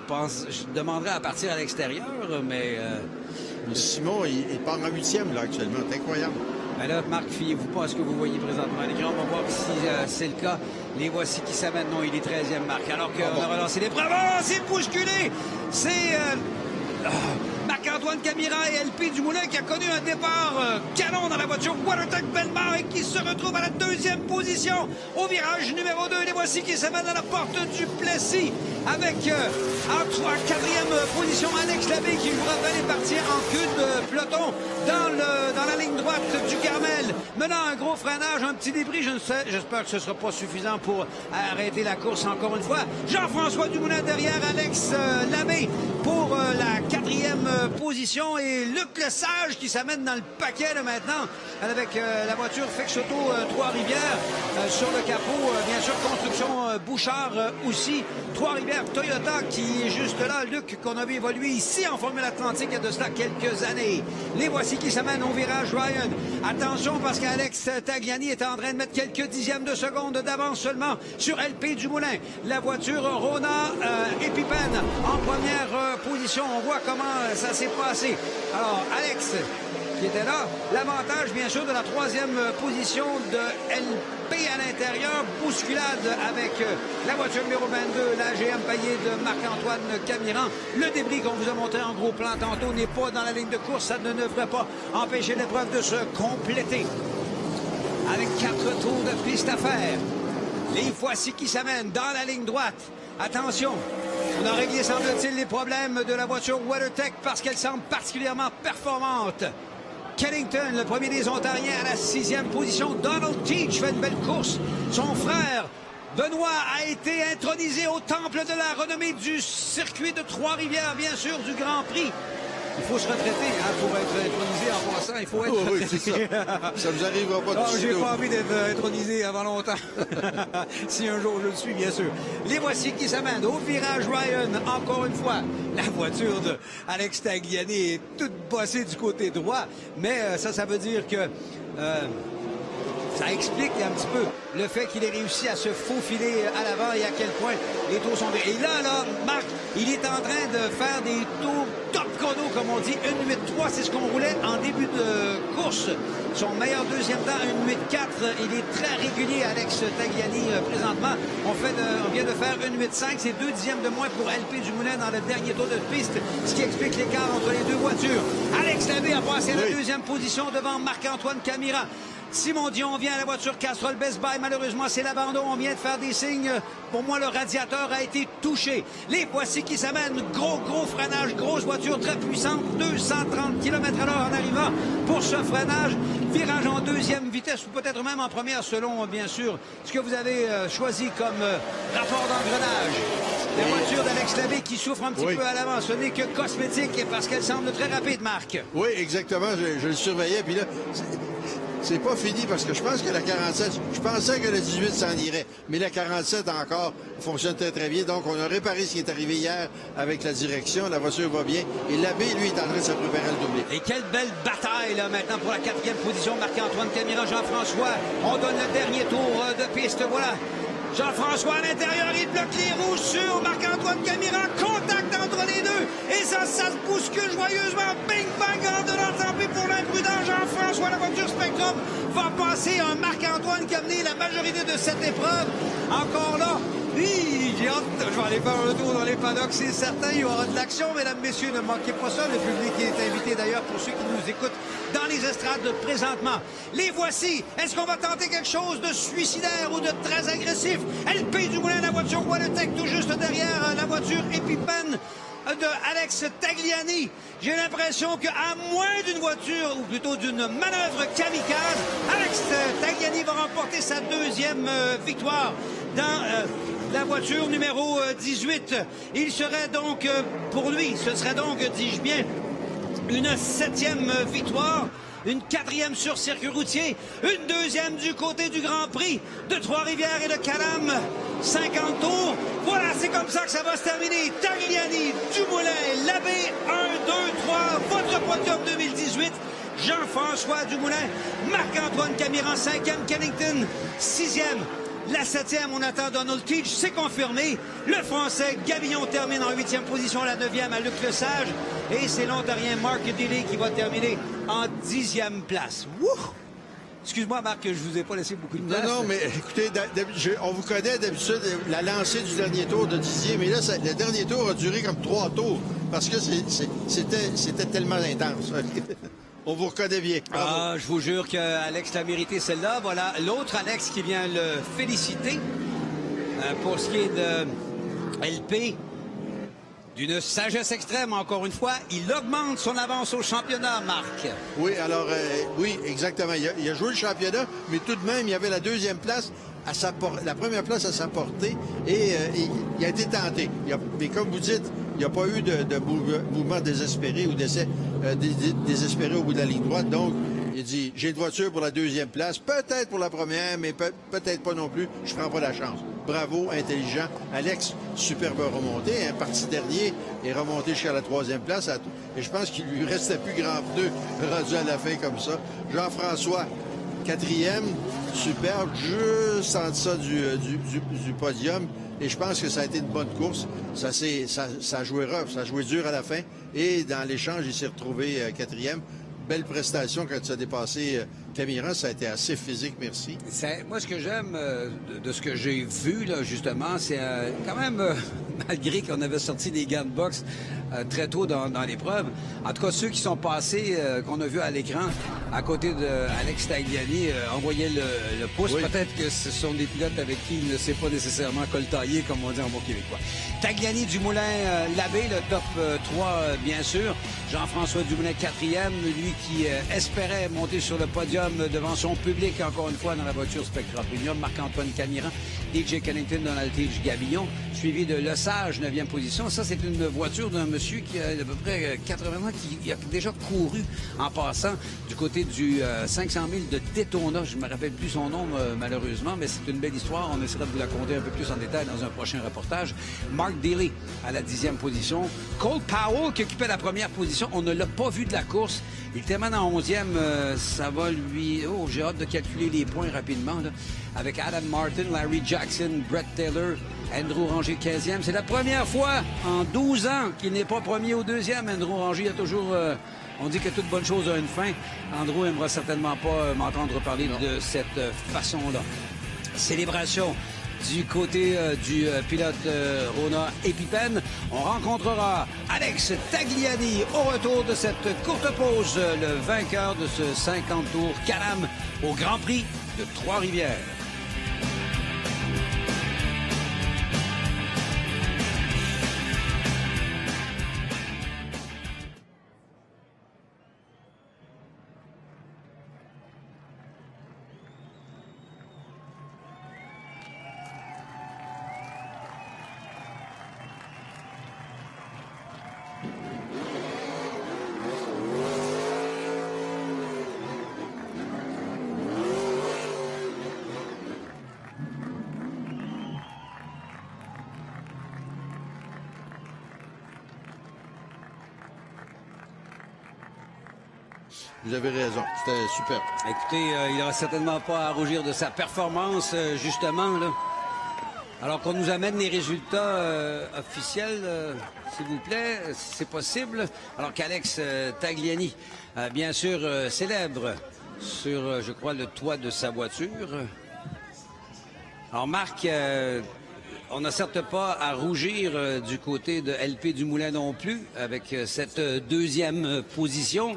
je demanderais à partir à l'extérieur, mais... Simon, il part en 8e là actuellement. C'est incroyable. Ben là, Marc, fiez-vous pas à ce que vous voyez présentement à l'écran. On va voir si c'est le cas. Les voici qui s'amènent. Non, il est 13e, Marc. Alors qu'on a relancé les bras. Oh, c'est bousculé! C'est... Marc-Antoine Camira et LP Dumoulin qui a connu un départ canon dans la voiture WeatherTech Bellmar et qui se retrouve à la 2e position au virage numéro 2. Les voici qui s'amènent à la porte du Plessis avec en 4e position Alex Labbé qui voudra aller partir en queue de peloton dans la ligne droite du Carmel, menant un gros freinage, un petit débris. J'espère que ce ne sera pas suffisant pour arrêter la course encore une fois. Jean-François Dumoulin derrière Alex Labbé pour la 4e position et Luc Lesage qui s'amène dans le paquet là, maintenant avec la voiture Fix Auto Trois-Rivières sur le capot. Bien sûr, construction Bouchard aussi. Trois-Rivières Toyota qui est juste là. Luc qu'on a vu évoluer ici en Formule Atlantique il y a de cela quelques années. Les voici qui s'amènent au virage Ryan. Attention parce qu'Alex Tagliani est en train de mettre quelques dixièmes de seconde d'avance seulement sur LP Dumoulin. La voiture Rona Epipen en première position. On voit comment ça s'est passé. Alors, Alex qui était là. L'avantage, bien sûr, de la 3e position de LP à l'intérieur. Bousculade avec la voiture numéro 22, la GM Paillé de Marc-Antoine Camiran. Le débris qu'on vous a montré en gros plan tantôt n'est pas dans la ligne de course. Ça ne devrait pas empêcher l'épreuve de se compléter. Avec 4 tours de piste à faire. Les voici qui s'amènent dans la ligne droite. Attention, on a réglé, semble-t-il, les problèmes de la voiture WeatherTech parce qu'elle semble particulièrement performante. Kennington, le premier des Ontariens, à la 6e position. Donald Teach fait une belle course. Son frère, Benoît, a été intronisé au temple de la renommée du circuit de Trois-Rivières, bien sûr, du Grand Prix. Il faut se retraiter pour être intronisé en passant. Il faut être... Oui, c'est ça. Ça nous arrivera pas de J'ai pas envie d'être intronisé avant longtemps. Si un jour je le suis, bien sûr. Les voici qui s'amènent au virage Ryan. Encore une fois, la voiture de Alex Tagliani est toute bossée du côté droit. Mais ça veut dire que... ça explique un petit peu le fait qu'il ait réussi à se faufiler à l'avant et à quel point les tours sont... Et là, Marc, il est en train de faire des tours top chrono, comme on dit. 1.8.3, c'est ce qu'on roulait en début de course. Son meilleur deuxième temps, 1.8.4. Il est très régulier, Alex Tagliani, présentement. On vient de faire 1.8.5. C'est 2 dixièmes de moins pour LP Dumoulin dans le dernier tour de piste, ce qui explique l'écart entre les deux voitures. Alex Labbé a passé la 2e position devant Marc-Antoine Camira. Simon Dion vient à la voiture Castrol Best Buy. Malheureusement, c'est l'abandon. On vient de faire des signes. Pour moi, le radiateur a été touché. Les voici qui s'amènent. Gros freinage. Grosse voiture très puissante. 230 km/h en arrivant pour ce freinage. Virage en 2e vitesse ou peut-être même en première selon, bien sûr, ce que vous avez choisi comme rapport d'engrenage. La voiture d'Alex Labbé qui souffre un petit peu à l'avant. Ce n'est que cosmétique parce qu'elle semble très rapide, Marc. Oui, exactement. Je le surveillais. Puis là... C'est pas fini parce que je pense que la 47, je pensais que la 18 s'en irait, mais la 47 encore fonctionne très bien. Donc, on a réparé ce qui est arrivé hier avec la direction. La voiture va bien. Et Labbé, lui, est en train de se préparer à le doubler. Et quelle belle bataille, là, maintenant, pour la 4e position. Marc-Antoine Camiran, Jean-François. On donne le dernier tour de piste. Voilà. Jean-François à l'intérieur, il bloque les roues sur Marc-Antoine Camiran. Contact entre les deux. Et ça se bouscule joyeusement. Bing bang en donnant tant pis pour l'imprudent Jean-François. La voiture Spectrum va passer un Marc-Antoine qui a mené la majorité de cette épreuve. Encore là. J'ai hâte. Je vais aller faire un tour dans les paddocks, c'est certain. Il y aura de l'action, mesdames, messieurs. Ne manquez pas ça. Le public est invité d'ailleurs pour ceux qui nous écoutent dans les estrades présentement. Les voici. Est-ce qu'on va tenter quelque chose de suicidaire ou de très agressif? LP Dumoulin, la voiture WeatherTech tout juste derrière la voiture Epipen de Alex Tagliani. J'ai l'impression qu'à moins d'une voiture, ou plutôt d'une manœuvre kamikaze, Alex Tagliani va remporter sa 2e victoire dans la voiture numéro 18. Il serait donc, pour lui, ce serait donc, dis-je bien, une 7e victoire. Une 4e sur circuit routier, une 2e du côté du Grand Prix de Trois-Rivières et de Calam. 50 tours. Voilà, c'est comme ça que ça va se terminer. Tagliani, Dumoulin, Labbé, 1, 2, 3, votre podium 2018. Jean-François Dumoulin, Marc-Antoine Camiran, 5e, Kennington, 6e. La 7e, on attend Donald Teach, c'est confirmé. Le Français Gavillon termine en 8e position, la 9e à Luc Lesage. Et c'est l'Ontarien Mark Dealey qui va terminer en 10e place. Wouh! Excuse-moi, Marc, je vous ai pas laissé beaucoup de place. Non, mais écoutez, on vous connaît d'habitude la lancée du dernier tour de Didier, mais là, le dernier tour a duré comme 3 tours parce que c'était tellement intense. On vous reconnaît bien. Bravo. Ah, je vous jure qu'Alex l'a mérité celle-là. Voilà l'autre Alex qui vient le féliciter pour ce qui est de LP. D'une sagesse extrême, encore une fois, il augmente son avance au championnat, Marc. Oui, alors, oui, exactement. Il a joué le championnat, mais tout de même, il y avait la 2e place, la première place à sa portée, et il a été tenté. Mais comme vous dites, il n'y a pas eu de mouvement désespéré ou d'essai désespéré au bout de la ligne droite. Donc, il dit, j'ai une voiture pour la 2e place, peut-être pour la première, mais peut-être pas non plus. Je prends pas la chance. Bravo, intelligent. Alex, superbe remontée. Parti dernier est remonté jusqu'à la 3e place. Et je pense qu'il lui restait plus grand pneu rendu à la fin comme ça. Jean-François, 4e, superbe, juste en deçà du podium. Et je pense que ça a été une bonne course. Ça a joué rough, ça a joué dur à la fin. Et dans l'échange, il s'est retrouvé 4e. Belle prestation quand tu as dépassé Camiran, ça a été assez physique, merci. Moi, ce que j'aime de ce que j'ai vu, là, justement, c'est quand même, malgré qu'on avait sorti des gants de boxe très tôt dans l'épreuve, en tout cas, ceux qui sont passés, qu'on a vus à l'écran, à côté d'Alex Tagliani, envoyaient le pouce. Oui. Peut-être que ce sont des pilotes avec qui il ne s'est pas nécessairement coltaillé, comme on dit en bon québécois. Tagliani, Dumoulin, Labbé, le top 3, bien sûr. Jean-François Dumoulin, 4e, lui qui espérait monter sur le podium devant son public, encore une fois, dans la voiture Spectra Premium. Marc-Antoine Camiran, DJ Cannington, Donald Teach, Gavillon, suivi de Lesage, 9e position. Ça, c'est une voiture d'un monsieur qui a à peu près 80 ans, qui a déjà couru en passant du côté du 500 000 de Daytona. Je ne me rappelle plus son nom, malheureusement, mais c'est une belle histoire. On essaiera de vous la conter un peu plus en détail dans un prochain reportage. Mark Dealey à la 10e position. Cole Powell qui occupait la première position. On ne l'a pas vu de la course. Il termine en 11e. Ça va lui... Oh, j'ai hâte de calculer les points rapidement, là. Avec Adam Martin, Larry Jackson, Brett Taylor, Andrew Ranger, 15e. C'est la première fois en 12 ans qu'il n'est pas premier ou deuxième. Andrew Ranger a toujours... on dit que toute bonne chose a une fin. Andrew n'aimera certainement pas m'entendre parler de cette façon-là. Célébration du côté du pilote Rona Epipen. On rencontrera Alex Tagliani au retour de cette courte pause, le vainqueur de ce 50 tours Can-Am au Grand Prix de Trois-Rivières. Vous avez raison, c'était super. Écoutez, il n'aura certainement pas à rougir de sa performance, justement, là. Alors qu'on nous amène les résultats officiels, s'il vous plaît, si c'est possible. Alors qu'Alex Tagliani, bien sûr, célèbre sur, je crois, le toit de sa voiture. Alors, Marc, on n'a certes pas à rougir du côté de LP Dumoulin non plus, avec cette deuxième position.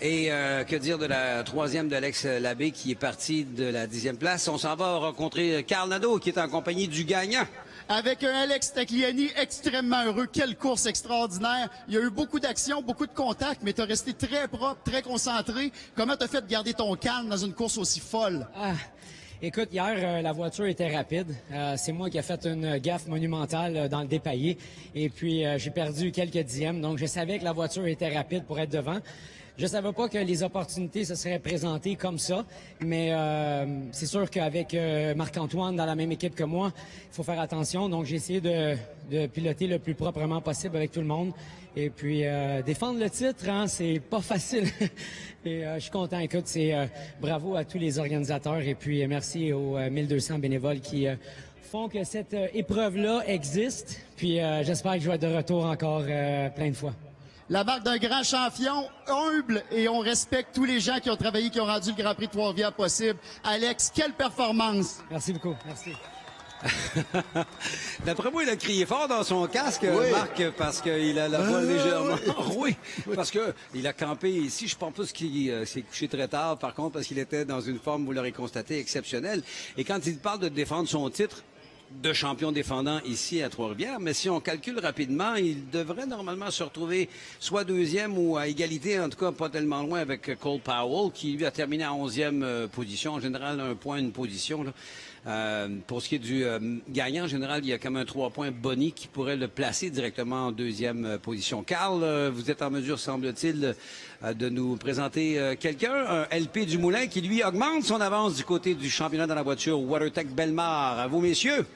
Et que dire de la 3e d'Alex Labbé qui est parti de la 10e place. On s'en va rencontrer Carl Nadeau qui est en compagnie du gagnant. Avec un Alex Tagliani extrêmement heureux. Quelle course extraordinaire. Il y a eu beaucoup d'actions, beaucoup de contacts, mais tu as resté très propre, très concentré. Comment tu as fait de garder ton calme dans une course aussi folle? Écoute, hier, la voiture était rapide. C'est moi qui ai fait une gaffe monumentale dans le dépaillé. Et puis, j'ai perdu quelques dixièmes. Donc, je savais que la voiture était rapide pour être devant. Je savais pas que les opportunités se seraient présentées comme ça, mais c'est sûr qu'avec Marc-Antoine dans la même équipe que moi, il faut faire attention. Donc, j'ai essayé de piloter le plus proprement possible avec tout le monde. Et puis, défendre le titre, hein, c'est pas facile. Et je suis content. Écoute, c'est bravo à tous les organisateurs et puis merci aux 1200 bénévoles qui font que cette épreuve-là existe. Puis, j'espère que je vais être de retour encore plein de fois. La marque d'un grand champion, humble, et on respecte tous les gens qui ont travaillé, qui ont rendu le Grand Prix de Trois-Rivières possible. Alex, quelle performance! Merci beaucoup. Merci. D'après moi, il a crié fort dans son casque, Marc, parce qu'il a la voix légèrement rouée. Parce que il a campé ici. Je pense pas qu'il s'est couché très tard, par contre, parce qu'il était dans une forme, vous l'aurez constaté, exceptionnelle. Et quand il parle de défendre son titre de champion défendant ici à Trois-Rivières, mais si on calcule rapidement, il devrait normalement se retrouver soit deuxième ou à égalité, en tout cas pas tellement loin avec Cole Powell, qui lui a terminé en 11e position. En général, 1 point, une position, là. Pour ce qui est du gagnant, en général, il y a comme un 3 points boni qui pourrait le placer directement en 2e position. Carl, vous êtes en mesure, semble-t-il, de nous présenter quelqu'un, un LP du Moulin, qui, lui, augmente son avance du côté du championnat dans la voiture WeatherTech Bellemare. À vous, messieurs.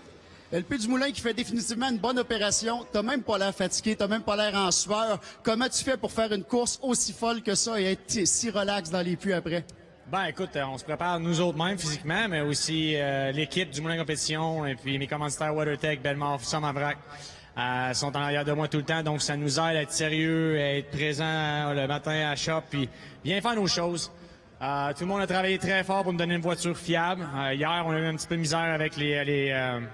LP Dumoulin qui fait définitivement une bonne opération. T'as même pas l'air fatigué, t'as même pas l'air en sueur. Comment tu fais pour faire une course aussi folle que ça et être si relax dans les puits après? Ben écoute, on se prépare nous autres mêmes physiquement, mais aussi l'équipe du Moulin Compétition et puis mes commanditaires WeatherTech, Bellemare, Somavrac sont en arrière de moi tout le temps, donc ça nous aide à être sérieux, à être présent le matin à la shop, puis bien faire nos choses. Tout le monde a travaillé très fort pour me donner une voiture fiable. Hier, on a eu un petit peu de misère avec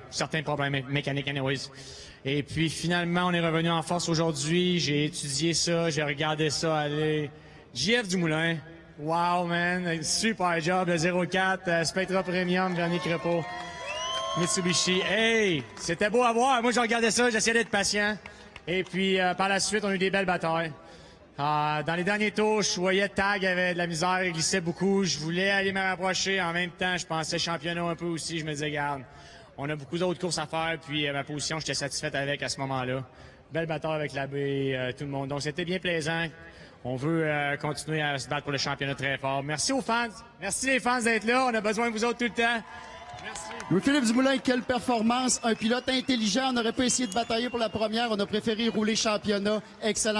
certains problèmes mécaniques anyways. Et puis finalement, on est revenu en force aujourd'hui. J'ai étudié ça, j'ai regardé ça aller. JF Dumoulin. Wow, man! Super job, le 04, Spectra Premium, Jean-Nic Crépeau, Mitsubishi. Hey! C'était beau à voir. Moi, je regardais ça, j'essayais d'être patient. Et puis, par la suite, on a eu des belles batailles. Dans les derniers tours, je voyais Tag avait de la misère, il glissait beaucoup. Je voulais aller me rapprocher. En même temps, je pensais championnat un peu aussi. Je me disais, regarde, on a beaucoup d'autres courses à faire. Puis, ma position, j'étais satisfaite avec à ce moment-là. Belle bataille avec l'abbé, tout le monde. Donc, c'était bien plaisant. On veut continuer à se battre pour le championnat très fort. Merci aux fans. Merci les fans d'être là. On a besoin de vous autres tout le temps. Merci. Louis-Philippe Dumoulin, quelle performance. Un pilote intelligent. On n'aurait pas essayé de batailler pour la première. On a préféré rouler championnat. Excellent.